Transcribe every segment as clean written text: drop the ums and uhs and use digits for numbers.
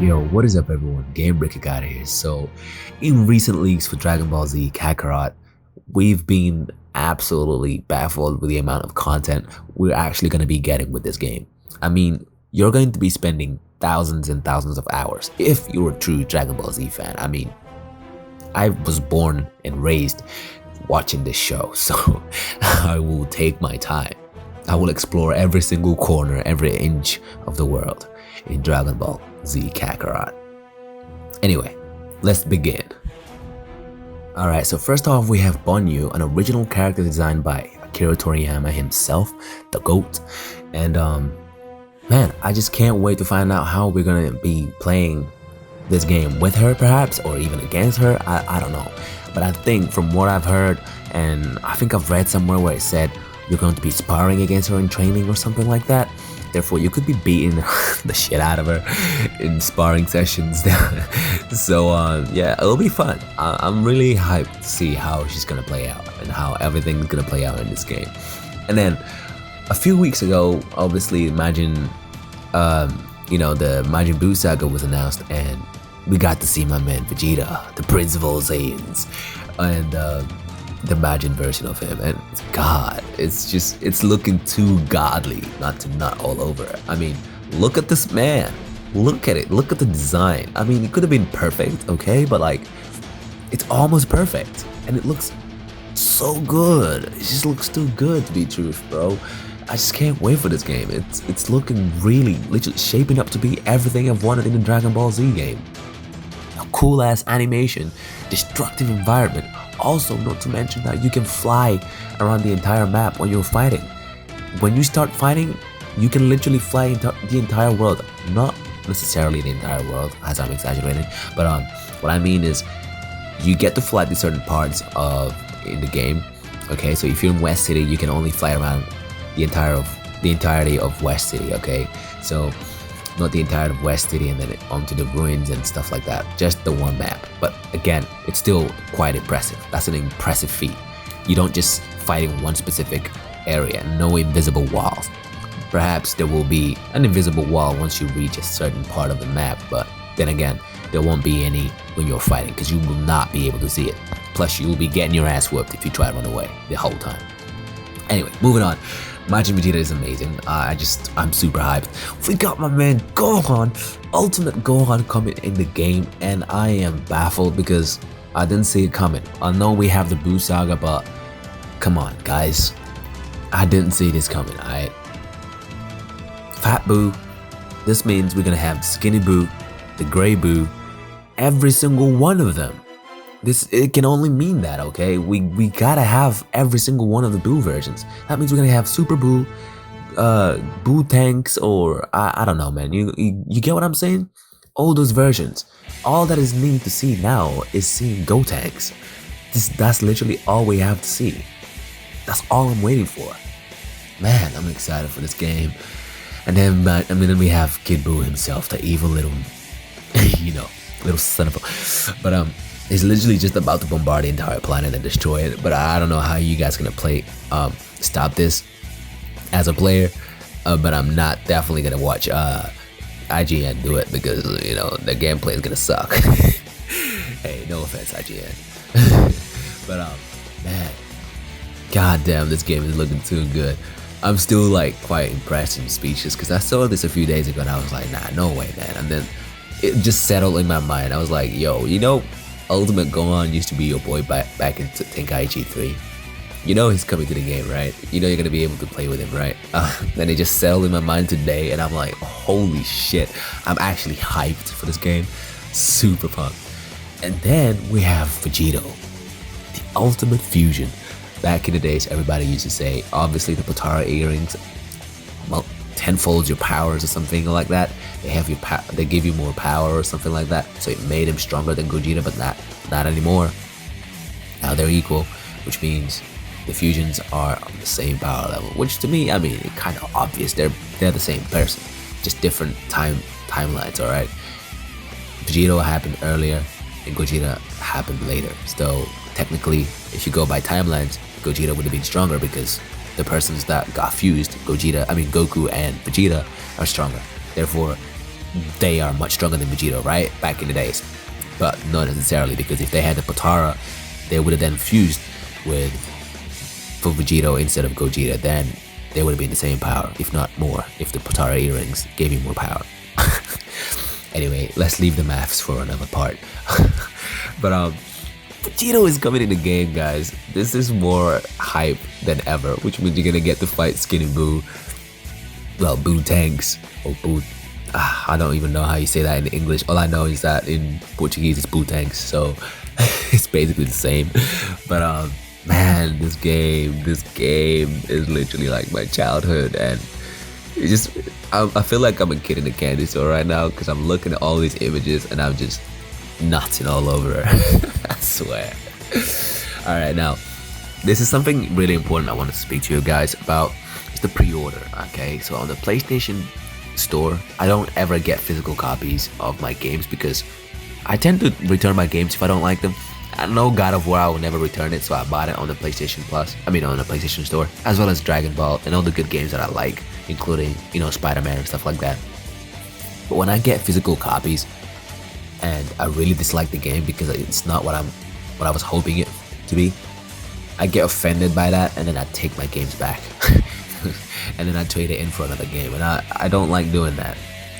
Yo, what is up everyone? Game Breaker got here. So, in recent leaks for Dragon Ball Z Kakarot, we've been absolutely baffled with the amount of content we're actually going to be getting with this game. I mean, you're going to be spending thousands and thousands of hours if you're a true Dragon Ball Z fan. I mean, I was born and raised watching this show, so I will take my time. I will explore every single corner, every inch of the world in Dragon Ball Z Kakarot. Anyway, let's begin. Alright, so first off we have Bonyu, an original character designed by Akira Toriyama himself, the GOAT. And man, I just can't wait to find out how we're gonna be playing this game with her perhaps, or even against her, I don't know. But I think from what I've heard, and I think I've read somewhere where it said you're going to be sparring against her in training or something like that. Therefore, you could be beating the shit out of her in sparring sessions. So yeah, it'll be fun. I'm really hyped to see how she's gonna play out and how everything's gonna play out in this game. And then a few weeks ago, obviously, Majin, the Majin Buu Saga was announced, and we got to see my man Vegeta, the Prince of all Saiyans, and the Majin version of him. And God, it's looking too godly not to nut all over it. I mean, look at this man. Look at it. Look at the design. I mean, it could have been perfect, okay, but like, it's almost perfect, and it looks so good. It just looks too good to be truth, bro. I just can't wait for this game. It's looking really, literally shaping up to be everything I've wanted in a Dragon Ball Z game. A cool ass animation, destructive environment. Also, not to mention that you can fly around the entire map when you're fighting. When you start fighting, you can literally fly into the entire world. Not necessarily the entire world, as I'm exaggerating, but what I mean is you get to fly to certain parts in the game. Okay, so if you're in West City, you can only fly around the entirety of West City. Okay, so not the entirety of West City and then onto the ruins and stuff like that, just the one map. But again, it's still quite impressive. That's an impressive feat. You don't just fight in one specific area, no invisible walls. Perhaps there will be an invisible wall once you reach a certain part of the map, but then again, there won't be any when you're fighting because you will not be able to see it. Plus, you will be getting your ass whooped if you try to run away the whole time. Anyway, moving on. Majin Vegeta is amazing. I'm super hyped. We got my man Gohan, Ultimate Gohan coming in the game, and I am baffled because I didn't see it coming. I know we have the Buu Saga, but come on, guys. I didn't see this coming, alright? Fat Buu. This means we're gonna have Skinny Buu, the Gray Buu, every single one of them. It can only mean that, okay? We gotta have every single one of the Buu versions. That means we're gonna have Super Buu, Buu Tanks, or I don't know, man. You get what I'm saying? All those versions. All that is needed to see now is seeing Go Tanks. That's literally all we have to see. That's all I'm waiting for. Man, I'm excited for this game. And then we have Kid Buu himself, the evil little, little son of a. But he's literally just about to bombard the entire planet and destroy it. But I don't know how you guys gonna stop this as a player. But I'm not definitely gonna watch IGN do it because the gameplay is gonna suck. Hey, no offense, IGN. But man, goddamn, this game is looking too good. I'm still like quite impressed and speechless because I saw this a few days ago and I was like, nah, no way, man. And then it just settled in my mind. I was like, yo, Ultimate Gohan used to be your boy back in Tenkaichi 3. He's coming to the game, right? You're gonna be able to play with him, right? Then it just settled in my mind today, and I'm like, holy shit! I'm actually hyped for this game, super pumped. And then we have Vegeta, the ultimate fusion. Back in the days, everybody used to say, obviously the Potara earrings, well, tenfolds your powers or something like that. They give you more power or something like that. So it made him stronger than Gogeta, but not anymore. Now they're equal, which means the fusions are on the same power level. Which to me, I mean, it's kind of obvious. They're the same person, just different timelines. All right. Vegeta happened earlier, and Gogeta happened later. So technically, if you go by timelines, Gogeta would have been stronger because the persons that got fused, Goku and Vegeta, are stronger. Therefore, they are much stronger than Vegeta, right? Back in the days. But not necessarily, because if they had the Potara, they would have then fused for Vegeta instead of Gogeta. Then they would have been the same power, if not more, if the Potara earrings gave you more power. Anyway, let's leave the maths for another part. But Vegeta is coming in the game, guys. This is more hype than ever, which means you're gonna get to fight Skinny Buu. Well, Buu Tanks, or Buu. I don't even know how you say that in English. All I know is that in Portuguese it's Buu Tanks, so it's basically the same. But man, this game is literally like my childhood, and it just I feel like I'm a kid in a candy store right now, because I'm looking at all these images and I'm just nutting all over. I swear. Alright, now this is something really important I want to speak to you guys about. It's the pre-order. Okay, so on the PlayStation Store, I don't ever get physical copies of my games because I tend to return my games if I don't like them. I know God of War, I will never return it, so I bought it on the PlayStation Plus. I mean, on the PlayStation Store, as well as Dragonball and all the good games that I like, including, you know, Spider-Man and stuff like that. But when I get physical copies and I really dislike the game because it's not what I was hoping it to be, I get offended by that, and then I take my games back. And then I trade it in for another game, and I don't like doing that.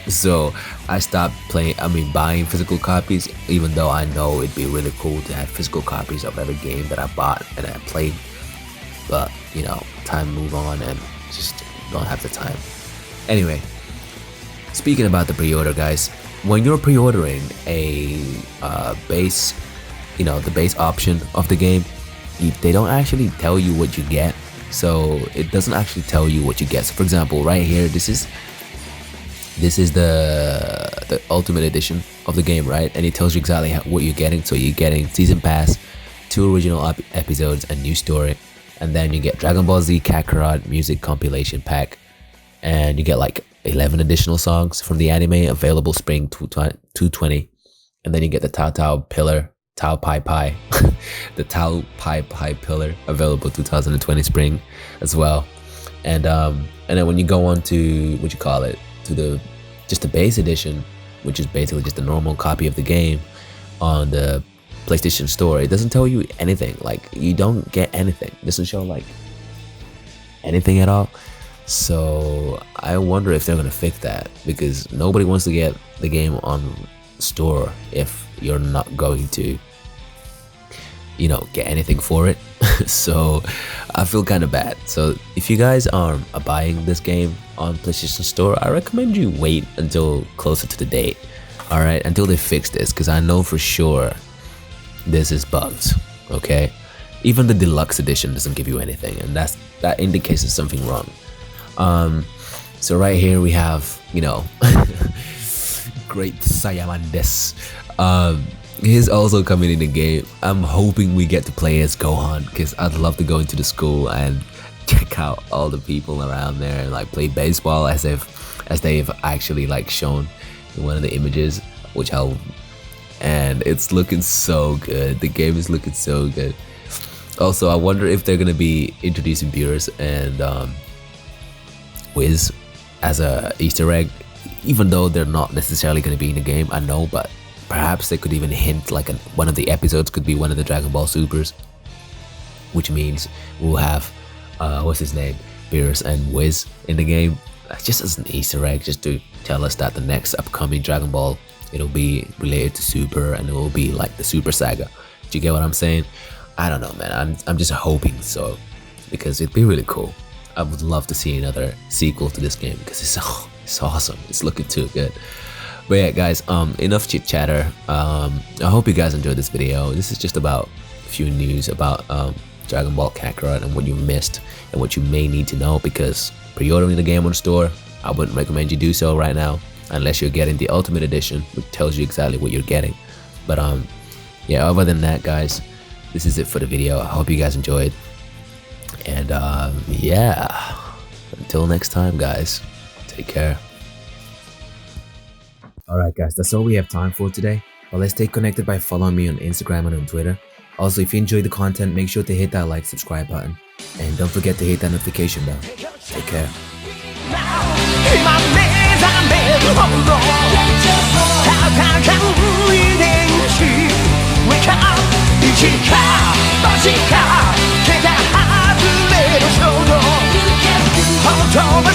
So I stopped buying physical copies, even though I know it'd be really cool to have physical copies of every game that I bought and I played. But, you know, time move on and just don't have the time. Anyway, speaking about the pre-order, guys, when you're pre-ordering a base, you know, the base option of the game, they don't actually tell you what you get. So it doesn't actually tell you what you get. So for example, right here, this is the Ultimate Edition of the game, right? And it tells you exactly what you're getting. So you're getting Season Pass, 2 original episodes, a new story, and then you get Dragon Ball Z Kakarot Music Compilation Pack, and you get like 11 additional songs from the anime available spring 2020, and then you get the Tao Pillar. Tao Pai Pai, the Tao Pai Pai pillar available 2020 spring as well, and then when you go on to just the base edition, which is basically just a normal copy of the game on the PlayStation Store, it doesn't tell you anything. Like, you don't get anything. It doesn't show like anything at all. So I wonder if they're gonna fix that, because nobody wants to get the game on store if you're not going to, you know, get anything for it. So I feel kind of bad. So if you guys are buying this game on PlayStation Store, I recommend you wait until closer to the date, all right, until they fix this, because I know for sure this is bugs. Okay, even the deluxe edition doesn't give you anything, and that indicates there's something wrong. So right here we have, you know, Great Sayamandes. He's also coming in the game. I'm hoping we get to play as Gohan, because I'd love to go into the school and check out all the people around there and like play baseball as they've actually like shown in one of the images, and it's looking so good. The game is looking so good. Also, I wonder if they're gonna be introducing Beerus and Wiz as a Easter egg, even though they're not necessarily going to be in the game, I know, but perhaps they could even hint like one of the episodes could be one of the Dragon Ball Supers, which means we'll have what's his name, Beerus and Wiz in the game, just as an Easter egg, just to tell us that the next upcoming Dragon Ball, it'll be related to Super, and it will be like the Super Saga. Do you get what I'm saying? I don't know, man. I'm just hoping so, because it'd be really cool. I would love to see another sequel to this game, because it's awesome. It's looking too good. But yeah, guys, enough chit chatter. I hope you guys enjoyed this video. This is just about a few news about Dragon Ball Kakarot and what you missed and what you may need to know, because pre-ordering the game on store, I wouldn't recommend you do so right now unless you're getting the Ultimate Edition, which tells you exactly what you're getting. But yeah, other than that, guys, this is it for the video. I hope you guys enjoyed. And yeah, until next time, guys, take care. Alright guys, that's all we have time for today. But let's stay connected by following me on Instagram and on Twitter. Also, if you enjoyed the content, make sure to hit that like, subscribe button, and don't forget to hit that notification bell. Take care. 飛ば